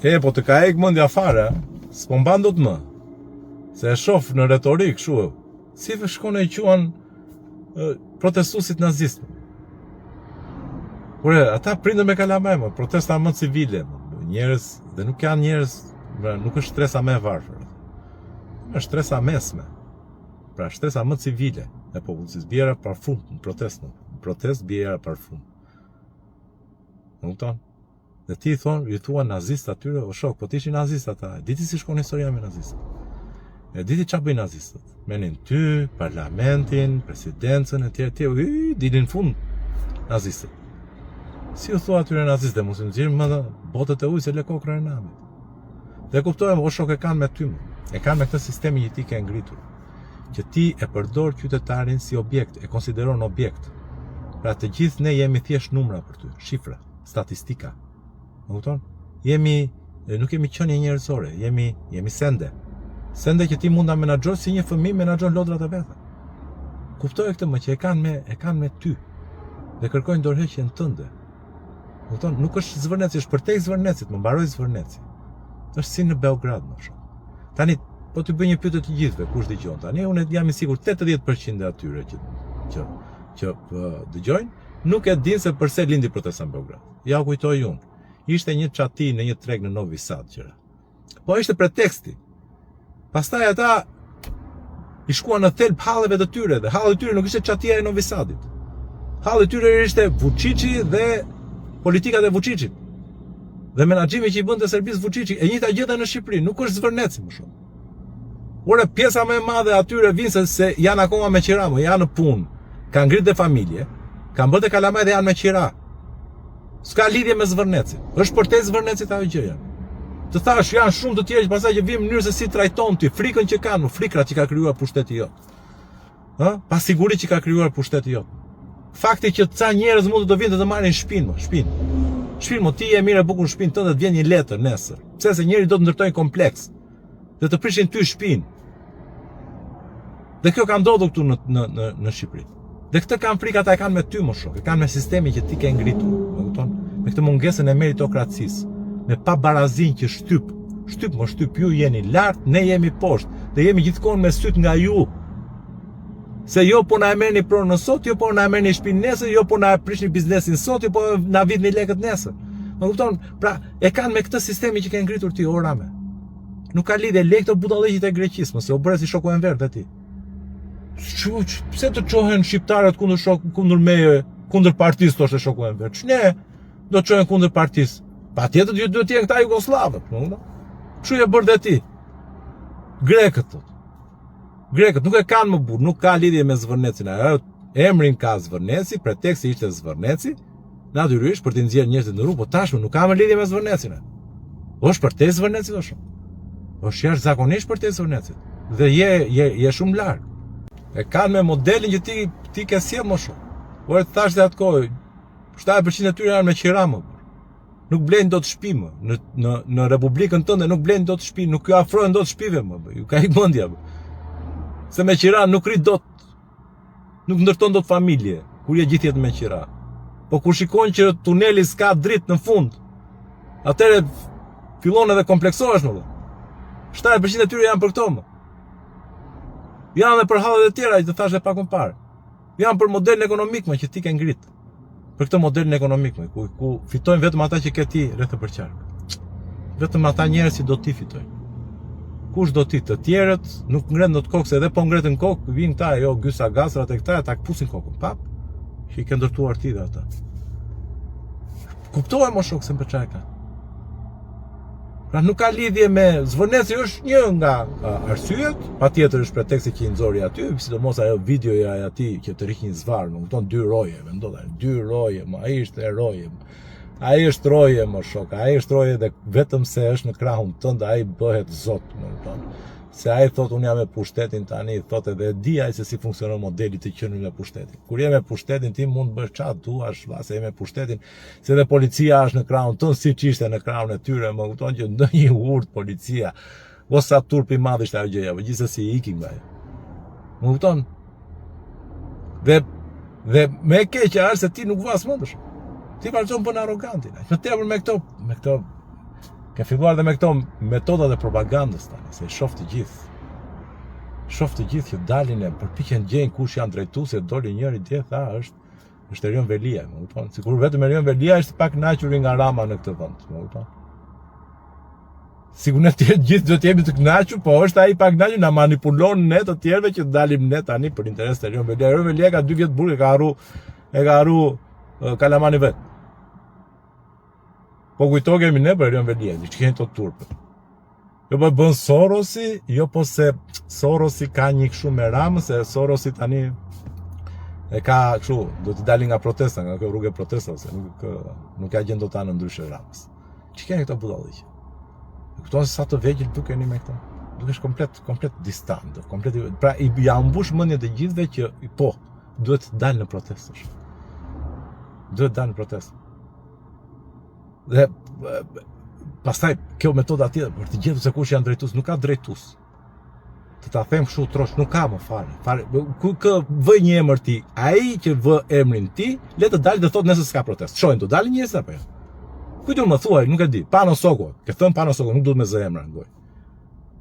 Po të ka ek mendja fare, s'po mban dot më. Se e shoh në retorik kështu. Si shkon e quan protestuesit nazistë. Por ata prindën me kalamaj, protesta më civile, njerëz dhe nuk janë njerëz, nuk është shtresa më e varfër. Është shtresa mesme. Pra shtresa më civile e popullit bjera parfum në protest bjera parfum. Kupton? Dhe ti ju thua nazist atyre, o shok, po ti ishi nazist ata. Diti si shkon historia me nazistët. E diti çfarë bëjnë nazistët? Menin ty, parlamentin, presidencën e tjerë, dilin fund nazistët. Si u thua atyre nazistë, mos u nxjerr më botët e ujë se le kokrën e namit. Dhe kuptojmë, o shok, e kanë me ty. E kanë me këtë sistemi që ti ke ngritur. Që ti e përdor qytetarin si objekt, e konsideron objekt. Pra të gjithë ne jemi thjesht numra për ty, shifra, statistika. Më kupton? Nuk jemi qenie njerëzore, jemi sende. Sende që ti mund ta menaxhosh si një fëmijë menaxhon lodrat e veta. Kuptoj këtë më që e kanë me ty. Dhe kërkojnë dorëheqjen tënde. Kupton? Nuk është Zvërneci, është përtej Zvërnecit, më mbaroi Zvërneci. Është si në Beograd më shumë. Tani po t'ju bëj një pyetje të gjithëve, kush dëgjon tani, unë jam i sigurt 80% e atyre që dëgjojnë, nuk e dinë se pse lindi protesta në Beograd. Ja u kujtoj unë. Ishte një çati në një treg në Novi Sad qëra. Po ishte preteksti. Pastaj ata i shkuan në thelb halleve të tyre dhe halli i tyre nuk ishte çatia e Novi Sadit. Halli i tyre ishte Vučići dhe politikat e Vučićit. Dhe menaxhimi që i bënte Serbisë Vučići, e njëjta gjë në Shqipëri, nuk është Zvërneci më shumë. Ora pjesa më e madhe atyre vinë se janë akoma me qira, janë në punë, kanë ngritë dhe familje, kanë bërë kalamaj dhe janë me qira. S'ka lidhje me Zvërnecin. Është përtej Zvërnecit ajo gjëja. Të thash janë shumë të tjerë që pastaj që vim në mënyrë se si trajton ti, frikën që kanë, frikrat që ka krijuar pushteti jot. Pa siguri që ka krijuar pushteti jot. Fakti që ca njerëz mund të vinë të marrin shpinë, ti je mirë e bukur në shpinë tënde të vjen një letër nesër. Pse se njëri do të ndërtojnë kompleks dhe të prishin ty shpinë. Dhe kjo ka ndodhur këtu në Shqipëri. Dhe këtë kanë frikë ata e kanë me ty më shumë, e kanë me sistemin që ti ke ngritur, e kupton? Me këtë mungesën e meritokracisë, me pabarazin që shtyp ju jeni lart, ne jemi poshtë, dhe jemi gjithkohon me syt nga ju. Se jo po na e merrni pronën sot, jo po na e merrni shtëpinë nesër, jo po na e prishni biznesin sot, jo po na vidhni lekët nesër. Më kupton? Pra, e kanë me këtë sistemi që ke ngritur ti orame. Nuk ka lidhje lekë të budallëqit e Greqisë, se u bëre si shoku Enver te ti. Pse të çohen shqiptarët kundër meje, kundër partisë thoshte shoku Enver. Ne do të çohen kundër partisë. Patjetër ju duhet të jenë këta jugoslavët, Çu e bërë dhe ti? Grekët nuk e kanë më burr, nuk ka lidhje me Zvërnecin. Emrin ka Zvërneci, preteksti ishte Zvërneci, natyrisht për të nxjerrë njerëzit në rrugë, po tashmë nuk ka më lidhje me Zvërnecin. Është përtej Zvërnecit ashtu. Është jashtëzakonisht përtej Zvërnecit. Dhe je shumë larg. E kanë me modelin që ti ke sjell më shumë. Por të thash atë kohë, 70% e tyre janë me qira më. Nuk blenë dot shtëpi më. Në Republikën tënde nuk blenë dot shtëpi, nuk ju afrohen dot shtëpive më. Ju ka ikë mendja. Se me qira nuk rrit dot. Nuk ndërton dot familje, kur je gjithë jetë me qira. Po kur shikojnë që tuneli s'ka dritë në fund, atëherë fillon edhe kompleksohesh më. 70% e tyre janë për këto më. Janë edhe për hallet e tjera që të thashë pak më parë. Janë për modelin ekonomik më që ti ke ngrit. Për këtë modelin ekonomik më, ku fitojnë vetëm ata që ke ti rreth të përqark. Vetëm ata njerëz që do ti fitojnë. Kush do ti, të tjerët nuk ngren dot kokë, se edhe po ngretën kokë, vinë këta, jo gysa gazrat e këta, ta kpusin kokën, pap, që i ke ndërtuar ti dhe ata. Kuptohem më shok se për çfarë ka. Pra nuk ka lidhje me Zvërneci, është një nga arsyet, patjetër është preteksti që i nxori aty, sidomos ajo videoja e atij që të rriqnin zvarr, më kupton 2 roje, mendoj, 2 roje, ai ishte roje. Ai është roje më shok, ai është roje dhe vetëm se është në krahun tënd ai bëhet zot, më kupton. Se ai thotë unë jam me pushtetin tani, thotë edhe di ai se si funksionon modeli të qenë me pushtetin. Kur je me pushtetin ti mund të bësh çfarë duash, vase je me pushtetin, se edhe policia është në krahun tënd siç ishte në krahun e tyre, më kupton që ndonjë urt policia, ose turp i madh ishte ajo gjëja, gjithsesi ikim nga ajo. Më kupton? Dhe më e keqja është se ti nuk vas mendosh. Ti vazhdon bën arrogantin. Më tepër me këto Ke filluar dhe me këto metodat e propagandës tani, se shoh të gjithë. Shoh të gjithë që dalin e përpiqen gjejnë kush janë drejtuese, doli njëri dje tha është Erion Velia, më kupton? Sikur vetëm Erion Velia është pak kënaqur nga Rama në këtë vend, më kupton? Sigur ne të gjithë do të jemi të kënaqur, po është ai pak kënaqur na manipulon ne të tjerëve që dalim ne tani për interes të Erion Velia. Erion Velia ka 2 vjet burg, e ka harru kalamani vet. Po kujto kemi ne për Erion Velia, që kemi të turpët. Jo po bën Sorosi, jo po se Sorosi ka një kështu me Ramën, se Sorosi tani e ka kështu, do të dalin nga protesta, nga kjo rrugë protesta, se nuk ka gjën do ta në ndryshe Ramës. Që keni këto budalliqe? Kupton se sa të vegjël dukeni me këto? Dukesh komplet distant, komplet. Pra ja mbush mendjen të gjithëve që po, duhet të dalë në protestë. Duhet të dalë në protestë. Dhe pastaj kjo metoda tjetër për të gjetur se kush janë drejtues, nuk ka drejtues. Të ta them kështu trosh, nuk ka më fare. Ku vë një emër ti, ai që vë emrin ti, le të dalë të thotë nëse s'ka protestë. Shohin të dalin njerëz apo jo? Kujto më thuaj, nuk e di. Pano Soko, ke thënë Pano Soko, nuk duhet me zë emra në gojë.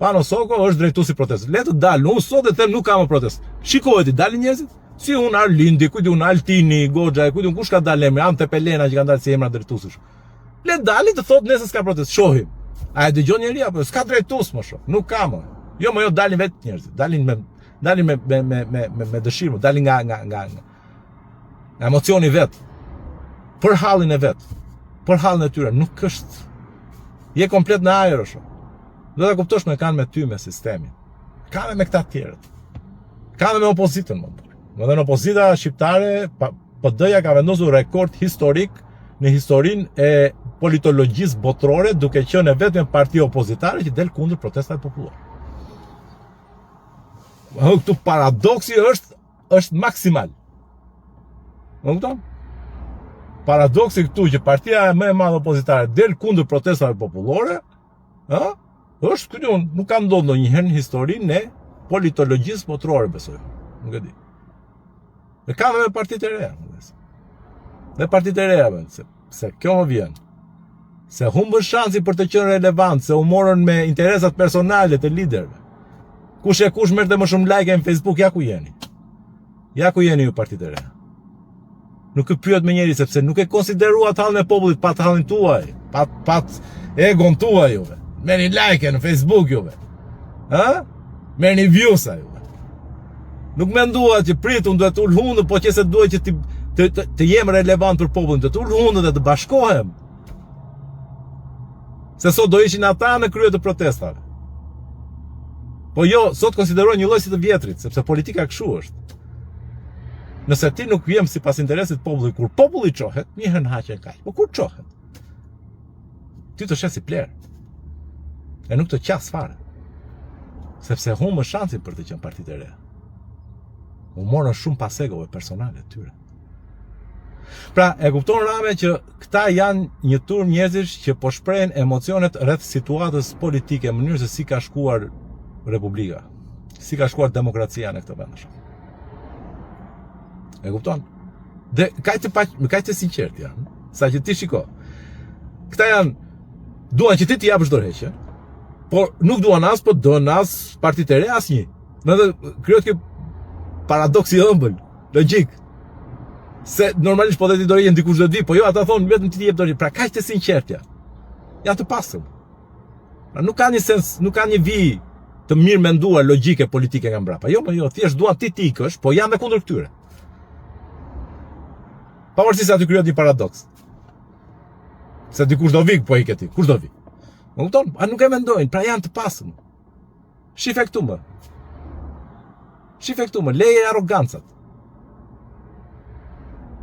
Pano Soko është drejtuesi i protestës. Le të dalë, unë sot e them nuk ka më protestë. Shikohet i dalin njerëzit? Si unë Arlindi, kujto unë Altini, Goxha, kujto kush ka dalë emri, Ante Pelena që kanë dalë si emra drejtuesësh. Le të dalin të thotë nëse s'ka protestë. Shohim. A e dëgjon njëri apo s'ka drejtues më shoh? Nuk ka më. Jo, dalin vetë njerëzit. Dalin me dëshirë, dalin nga emocioni vet. Për hallin e vet. Për hallin e tyre, nuk është. Je komplet në ajër është. Do ta kuptosh me kanë me ty me sistemin. Kanë me këta të tjerët. Kanë me opozitën më. Më dhe në opozita shqiptare, PD-ja ka vendosur rekord historik në historinë e politologjisë botërore, duke qenë vetëm parti opozitare që del kundër protestave popullore. Këtu paradoksi është maksimal. Më kupton? Paradoksi këtu që partia më e madhe opozitare del kundër protestave popullore, është këtu nuk ka ndodhur ndonjëherë në historinë e politologjisë botërore, besoj. Nuk e di. Dhe ka me partitë e reja. Dhe partitë e reja, se kjo më vjen. Se humbën shansi për të qenë relevant, se u morën me interesat personale të liderëve. Kush e kush merrte më shumë like në Facebook, ja ku jeni. Ja ku jeni ju partitë e reja. Nuk e pyet me njeri sepse nuk e konsideruat hallin e popullit pa hallin tuaj, pa egon tuaj juve. Merrni like në Facebook juve. Merrni views juve. Nuk menduat që pritun duhet të ul hundë, po qëse duhet që të jem relevant për popullin, të ul hundë dhe të bashkohem. Se sot do ishin ata në krye të protestave. Po jo, sot konsiderojnë një lloj si të vjetrit, sepse politika kështu është. Nëse ti nuk vjen sipas interesit të popullit, kur populli çohet, njëherë haqen kaq. Po kur çohet? Ti të shes si pler. E nuk të qas fare. Sepse humbën shansin për të qenë partitë e reja. U morën shumë pasegove personale të tyre. Pra, e kupton Rame që këta janë një turm njerëzish që po shprehen emocionet rreth situatës politike, në mënyrë se si ka shkuar Republika, si ka shkuar demokracia në këtë vend. E kupton? Dhe kaq të sinqert janë, sa që ti shiko. Këta duan që ti t'i japësh dorëheqje, por nuk duan as PD, as partitë e reja, asnjë. Edhe krijohet kjo paradoksi i ëmbël, logjik. Se normalisht po dhe ti dorëheqje ndikush do të vi, po jo ata thonë vetëm ti t'i jep dorëheqje. Pra kaq të sinqert janë. Janë të pastër. Pra nuk ka një sens, nuk ka një vijë të mirë menduar logjike politike nga mbrapa. Jo, thjesht duan ti ikësh, po janë dhe kundër këtyre. Pavarësisht se aty krijohet një paradoks. Se dikush do vi, po ikë ti. Kush do vi? Më kupton? A nuk e mendojnë, pra janë të pastër. Shife këtu më. Shife këtu më, leje arrogancat.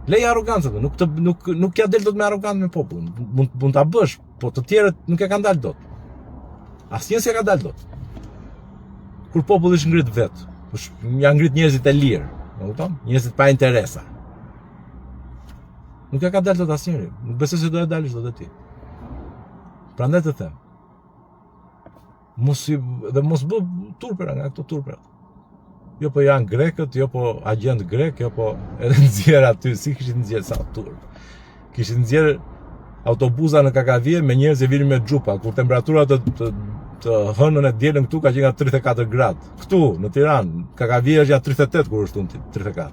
Leje arrogancat, nuk ja del dot me arrogant me popullin. Mund ta bësh, po të tjerët nuk e kanë dalë dot. Asnjë s'e ka dalë dot. Kur populli është ngrit vet, janë ngrit njerëzit e lirë, më kupton? Njerëzit pa interesa. Nuk e ka dalë dot asnjëri. Nuk besoj se do të dalësh dot ti. Prandaj të them. Mos bë turpera nga këto turpera. Jo po janë grekët, jo po agent grek, jo po edhe nxjerr aty, si kishin nxjerr sa turp. Kishin nxjerr autobusa në Kakavije me njerëz që vinë me xhupa, kur temperaturat të hënën e dielën këtu ka qenë nga 34 gradë. Këtu në Tiranë, Kakavije është ja 38 kur është unë 34.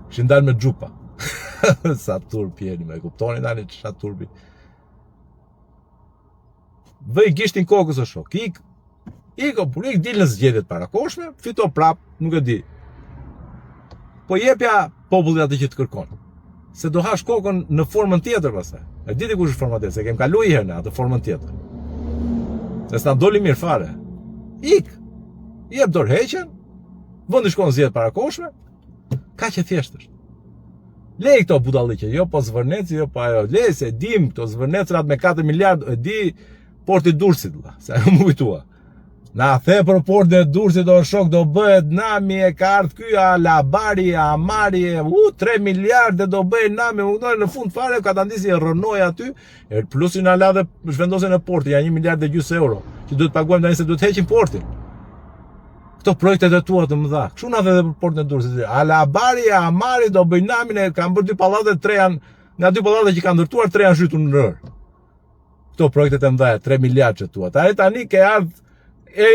Kishin dalë me xhupa. Sa turp jeni, më e kuptoni tani çfarë turpi. Vëj gishtin kokës o shok. Ik dil në zgjedhjet parakoshme, fito prap, nuk e di. Po jepja popullit atë që të kërkon. Se do hash kokën në formën tjetër pastaj. E diti kush është forma tjetër, se kem kaluar një herë në atë formën tjetër. Se s'na doli mirë fare. Jep dorëheqjen, vendi shkon zgjedhjet parakoshme, kaq e thjesht është. Lej këto budalliqe, jo po zvërneci, jo po ajo. Lej se dim këto zvërnecrat me 4 miliard, e di porti Durrësit valla, se ajo më kujtua. Na the për portin e Durrësit do shok do bëhet nami e ka ardhur ky Alabari, Amari, 3 miliardë do bëhet nami, në fund fare ka ta ndisi rënoj aty, plusin ala dhe zhvendosen në port, ja 1,5 miliardë euro, që duhet paguajmë tani se duhet heqin portin. Këto projektet e tua të mëdha. Kështu na the edhe për portin e Durrësit. Alabari, Amari do bëjnë namin, kanë bërë 2 pallate, 3 janë, nga 2 pallate që kanë ndërtuar, 3 janë zhytur në rër. Këto projektet e mëdha, 3 miliardë që tua. Tani ke ardhur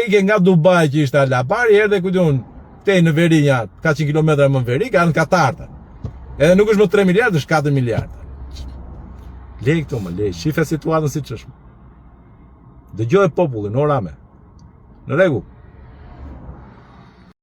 ike nga Dubai që ishte Alabari, erdhe ku diun, tej në veri një 400 kilometra më në veri, ka në Katarta. Edhe nuk është më 3 miliardë, është 4 miliardë. Lej këto më, lej, shife situatën si që është. Dëgjoj popullin, orame. Në rregull.